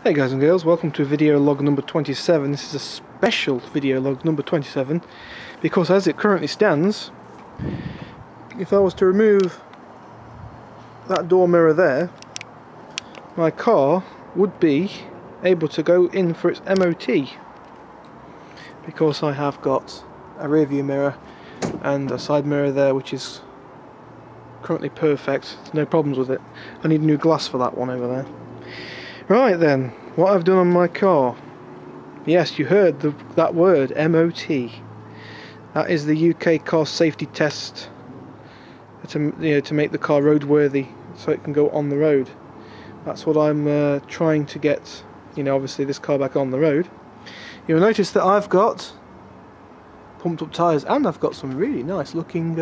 Hey guys and girls, welcome to video log number 27. This is a special video log number 27 because as it currently stands, if I was to remove that door mirror there, my car would be able to go in for its MOT because I have got a rear view mirror and a side mirror there which is currently perfect, no problems with it. I need new glass for that one over there. Right then, what I've done on my car. Yes, you heard that word, MOT. That is the UK car safety test to make the car roadworthy so it can go on the road. That's what I'm trying to get, obviously this car back on the road. You'll notice that I've got pumped up tyres and I've got some really nice looking,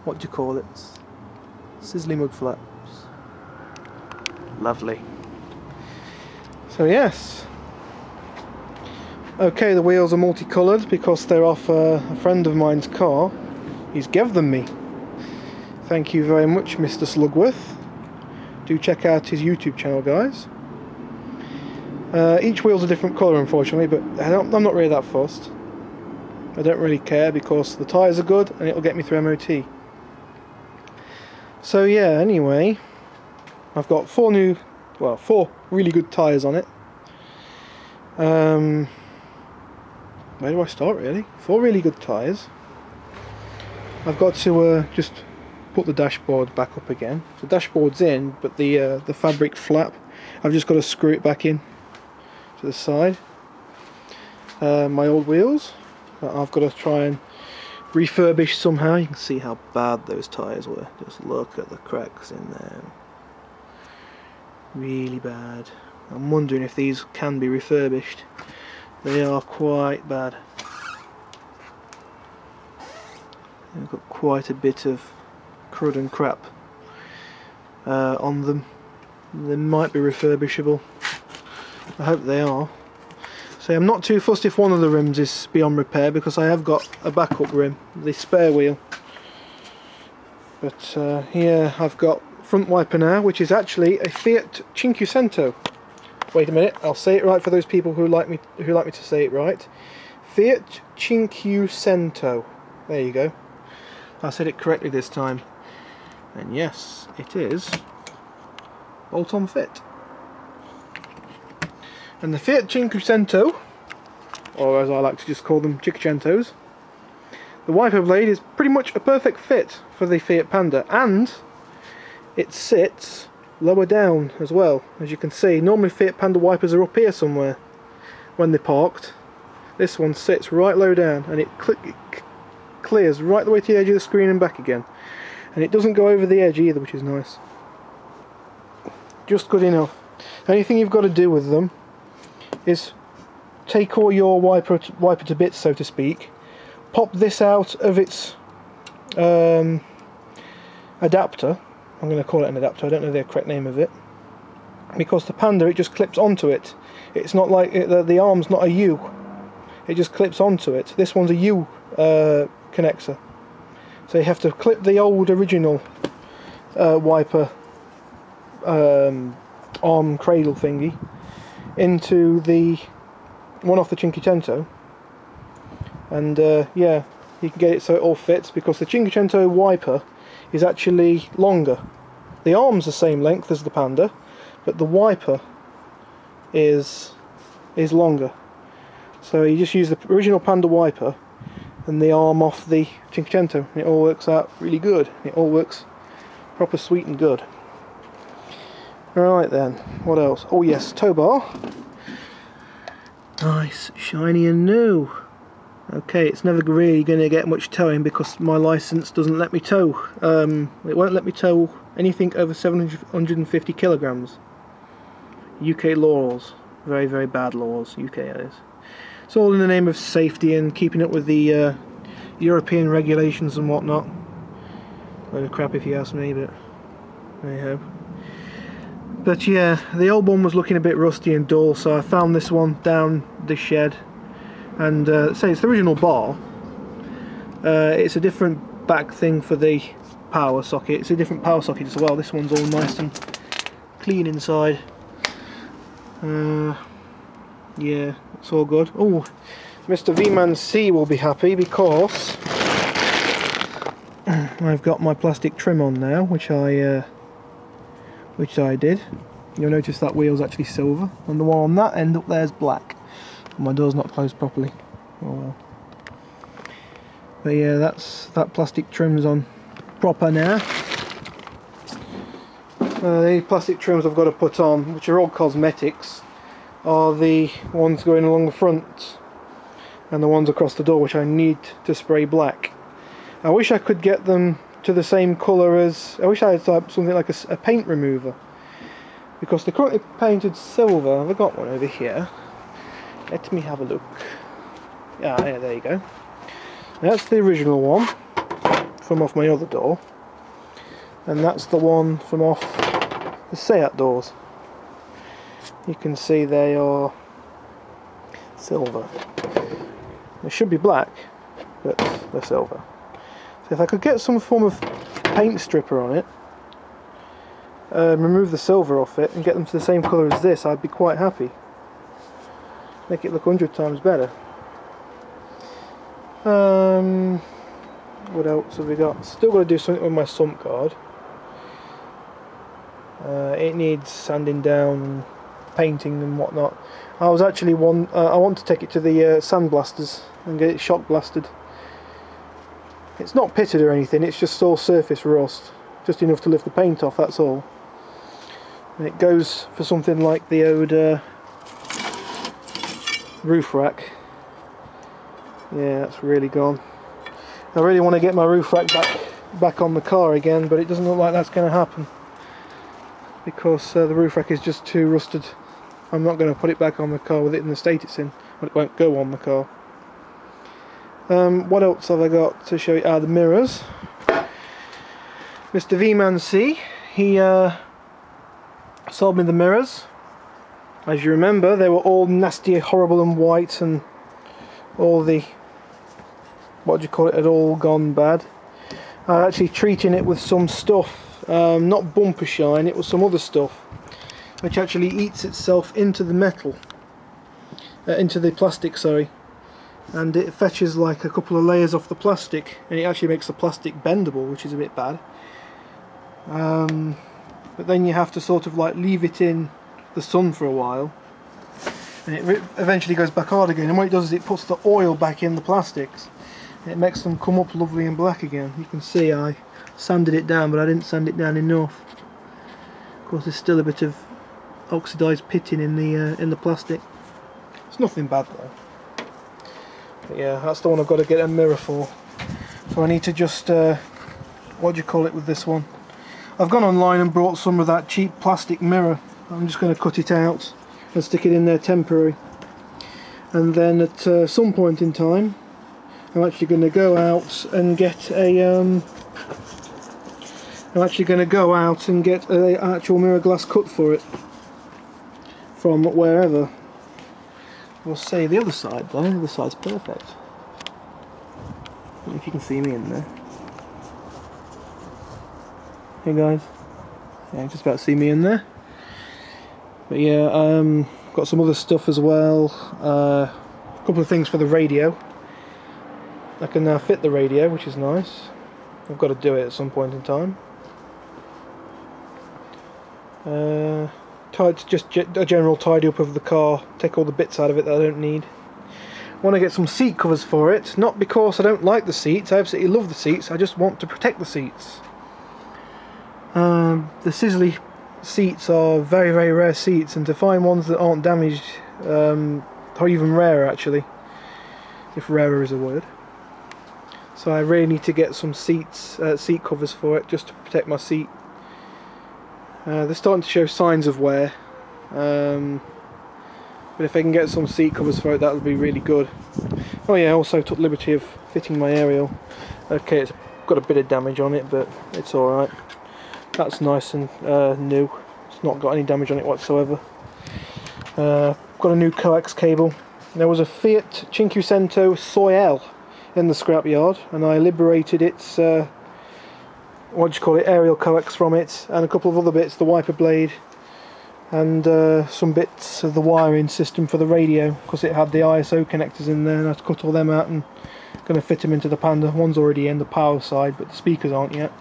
what do you call it? Sisley mud flaps. Lovely. So yes, okay, the wheels are multicoloured because they're off a friend of mine's car. He's given them me. Thank you very much, Mr. Slugworth. Do check out his YouTube channel, guys. Each wheel's a different colour, unfortunately, but I'm not really that fussed. I don't really care because the tyres are good and it'll get me through MOT. So yeah, anyway, I've got four really good tyres on it. Where do I start really? Four really good tyres. I've got to just put the dashboard back up again. The dashboard's in, but the fabric flap, I've just got to screw it back in to the side. My old wheels, I've got to try and refurbish somehow. You can see how bad those tyres were. Just look at the cracks in there. Really bad. I'm wondering if these can be refurbished. They are quite bad. They've got quite a bit of crud and crap on them. They might be refurbishable. I hope they are. So I'm not too fussed if one of the rims is beyond repair because I have got a backup rim, the spare wheel. But here I've got front wiper now, which is actually a Fiat 500. Wait a minute, I'll say it right for those people who like me to say it right. Fiat 500. There you go. I said it correctly this time. And yes, it is bolt-on fit. And the Fiat 500, or as I like to just call them, Cinquecentos, the wiper blade is pretty much a perfect fit for the Fiat Panda, and it sits lower down as well. As you can see, normally Fiat Panda wipers are up here somewhere when they're parked. This one sits right low down and it clears right the way to the edge of the screen and back again. And it doesn't go over the edge either, which is nice. Just good enough. The only thing you've got to do with them is take all your wiper to bits, so to speak, pop this out of its adapter. I'm going to call it an adapter, I don't know the correct name of it, because the Panda, it just clips onto it. It's not like the arm's not a U, it just clips onto it. This one's a U connector, so you have to clip the old original wiper arm cradle thingy into the one off the Cinquecento, and yeah, you can get it so it all fits, because the Cinquecento wiper is actually longer. The arm's the same length as the Panda, but the wiper is longer. So you just use the original Panda wiper and the arm off the Cinquecento, and it all works out really good. It all works proper sweet and good. Right then, what else? Oh yes, tow bar. Nice, shiny and new. Okay, it's never really going to get much towing because my license doesn't let me tow. It won't let me tow anything over 750 kilograms. UK laws. Very, very bad laws, UK is. It's all in the name of safety and keeping up with the European regulations and whatnot. Load of crap if you ask me, but there you go. But yeah, the old one was looking a bit rusty and dull, so I found this one down the shed. And say it's the original bar. It's a different back thing for the power socket. It's a different power socket as well. This one's all nice and clean inside. Yeah, it's all good. Oh, Mr. V-Man C will be happy because I've got my plastic trim on now, which I did. You'll notice that wheel's actually silver, and the one on that end up there is black. My door's not closed properly. Oh well. But yeah, that plastic trim's on proper now. The plastic trims I've got to put on, which are all cosmetics, are the ones going along the front and the ones across the door, which I need to spray black. I wish I could get them to the same colour as... I wish I had something like a paint remover, because they're currently painted silver. I've got one over here. Let me have a look. Yeah, there you go. That's the original one from off my other door, and that's the one from off the Seat doors. You can see they are silver. They should be black, but they're silver. So if I could get some form of paint stripper on it, remove the silver off it and get them to the same colour as this, I'd be quite happy. Make it look 100 times better. What else have we got? Still got to do something with my sump guard. It needs sanding down, painting and whatnot. I was actually I want to take it to the sandblasters and get it shock blasted. It's not pitted or anything, it's just all surface rust, just enough to lift the paint off, that's all. And it goes for something like the old roof rack. Yeah, that's really gone. I really want to get my roof rack back on the car again, but it doesn't look like that's going to happen, because the roof rack is just too rusted. I'm not going to put it back on the car with it in the state it's in, but it won't go on the car. What else have I got to show you? The mirrors. Mr. V-Man C, he sold me the mirrors. As you remember, they were all nasty, horrible and white, and all the, what do you call it, had all gone bad. I was actually treating it with some stuff, not bumper shine, it was some other stuff, which actually eats itself into the metal, into the plastic, sorry, and it fetches like a couple of layers off the plastic, and it actually makes the plastic bendable, which is a bit bad. But then you have to sort of like leave it in the sun for a while, and it eventually goes back hard again, and what it does is it puts the oil back in the plastics, and it makes them come up lovely and black again. You can see I sanded it down, but I didn't sand it down enough. Of course there's still a bit of oxidised pitting in the plastic. It's nothing bad though. But yeah, that's the one I've got to get a mirror for. So I need to just what do you call it with this one? I've gone online and brought some of that cheap plastic mirror. I'm just going to cut it out and stick it in there temporary, and then at some point in time I'm actually going to go out and get a actual mirror glass cut for it from wherever. We'll see. The other side though, the other side's perfect. I don't know if you can see me in there. Hey guys, yeah, just about to see me in there. But yeah, got some other stuff as well. A couple of things for the radio. I can now fit the radio, which is nice. I've got to do it at some point in time. Just a general tidy up of the car, take all the bits out of it that I don't need. Want to get some seat covers for it, not because I don't like the seats, I absolutely love the seats, I just want to protect the seats. The Sisley seats are very, very rare seats, and to find ones that aren't damaged are even rarer actually, if rarer is a word. So I really need to get some seat covers for it, just to protect my seat. They're starting to show signs of wear, but if I can get some seat covers for it, that would be really good. Oh yeah, I also took liberty of fitting my aerial. Okay, it's got a bit of damage on it, but it's alright. That's nice and new. It's not got any damage on it whatsoever. Got a new coax cable. There was a Fiat Cinquecento Soil in the scrapyard, and I liberated its what do you call it, aerial coax from it, and a couple of other bits, the wiper blade, and some bits of the wiring system for the radio, because it had the ISO connectors in there, and I had to cut all them out and going to fit them into the Panda. One's already in the power side, but the speakers aren't yet.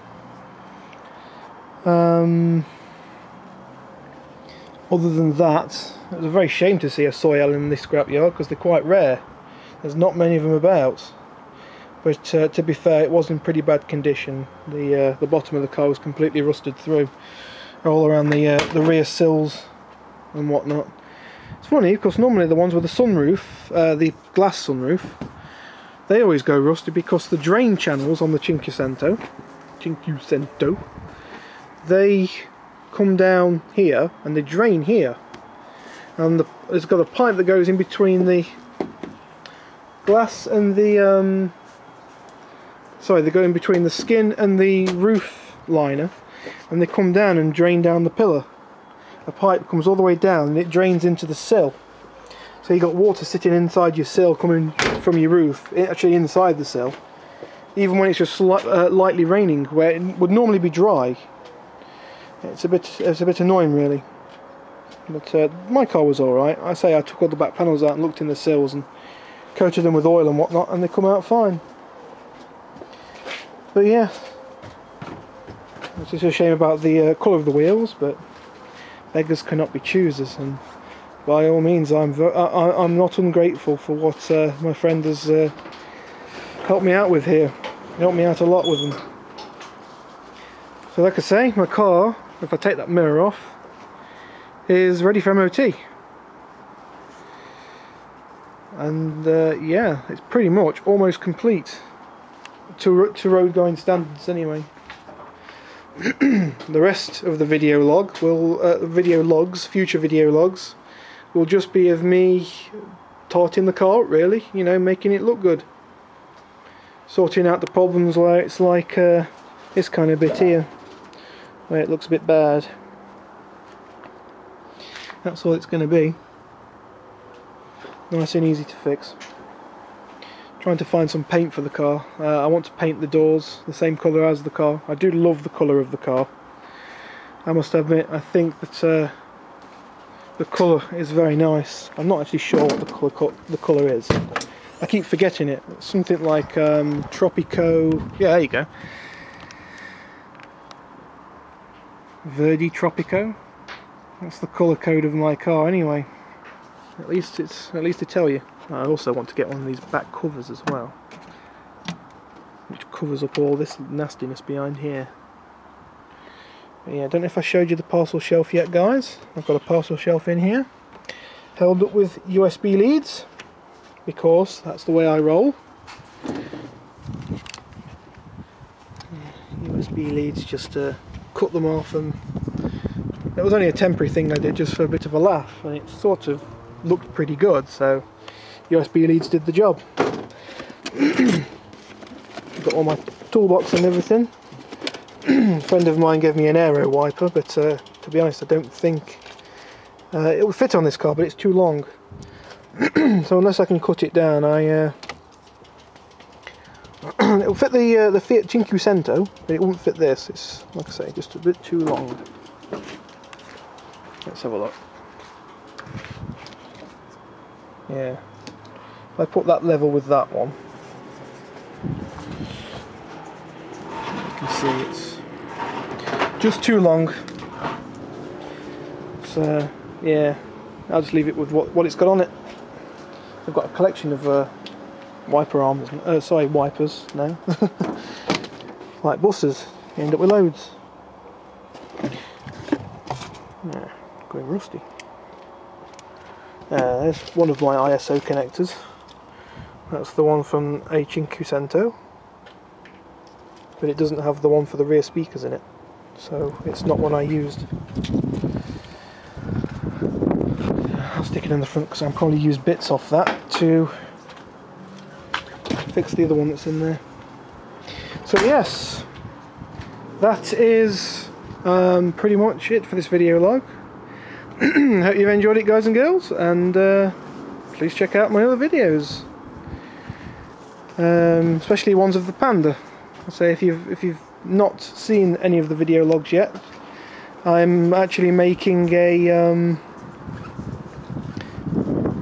Other than that, it was a very shame to see a soil in this scrapyard, because they're quite rare. There's not many of them about. But to be fair, it was in pretty bad condition. The bottom of the car was completely rusted through, all around the rear sills and whatnot. It's funny, because normally the ones with the sunroof, the glass sunroof, they always go rusty, because the drain channels on the Cinquecento, they come down here and they drain here, and it's got a pipe that goes in between the glass and the they go in between the skin and the roof liner, and they come down and drain down the pillar. A pipe comes all the way down and it drains into the sill, so you got water sitting inside your sill coming from your roof, actually inside the sill, even when it's just lightly raining, where it would normally be dry. It's a bit annoying, really. But my car was alright. I took all the back panels out and looked in the sills and coated them with oil and whatnot, and they come out fine. But yeah, it's just a shame about the colour of the wheels, but beggars cannot be choosers, and by all means I'm not ungrateful for what my friend has helped me out with here. He helped me out a lot with them. So like I say, my car, if I take that mirror off, is ready for MOT. And yeah, it's pretty much almost complete to road going standards anyway. The rest of the video log will future video logs will just be of me tarting the car up, really, you know, making it look good, sorting out the problems where it's like this kind of bit here where it looks a bit bad. That's all it's going to be. Nice and easy to fix. Trying to find some paint for the car. I want to paint the doors the same colour as the car. I do love the colour of the car. I must admit, I think that the colour is very nice. I'm not actually sure what the colour is. I keep forgetting it. It's something like Tropico. Yeah, there you go. Verde Tropico. That's the colour code of my car anyway. At least to tell you. I also want to get one of these back covers as well, which covers up all this nastiness behind here. But yeah, I don't know if I showed you the parcel shelf yet, guys. I've got a parcel shelf in here, held up with USB leads, because that's the way I roll. USB leads, just to cut them off, and it was only a temporary thing I did just for a bit of a laugh, and it sort of looked pretty good, so USB leads did the job. Got all my toolbox and everything. A friend of mine gave me an aero wiper, but to be honest, I don't think it will fit on this car, but it's too long. So unless I can cut it down, it will fit the Fiat Cinquecento, but it won't fit this. It's, like I say, just a bit too long. Let's have a look. Yeah. If I put that level with that one, you can see it's just too long. So yeah, I'll just leave it with what it's got on it. I've got a collection of wiper arms, wipers now. Like buses, you end up with loads. Yeah, going rusty. There's one of my ISO connectors. That's the one from a Cinquecento, but it doesn't have the one for the rear speakers in it, so it's not one I used. I'll stick it in the front because I'll probably use bits off that to fix the other one that's in there. So yes, that is pretty much it for this video log. Hope you've enjoyed it, guys and girls, and please check out my other videos, especially ones of the Panda. I say if you've not seen any of the video logs yet, I'm actually making a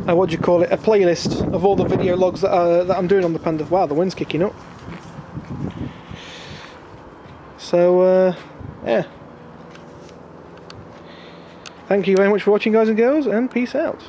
what do you call it? A playlist of all the video logs that I'm doing on the Panda. Wow, the wind's kicking up. So yeah. Thank you very much for watching, guys and girls, and peace out.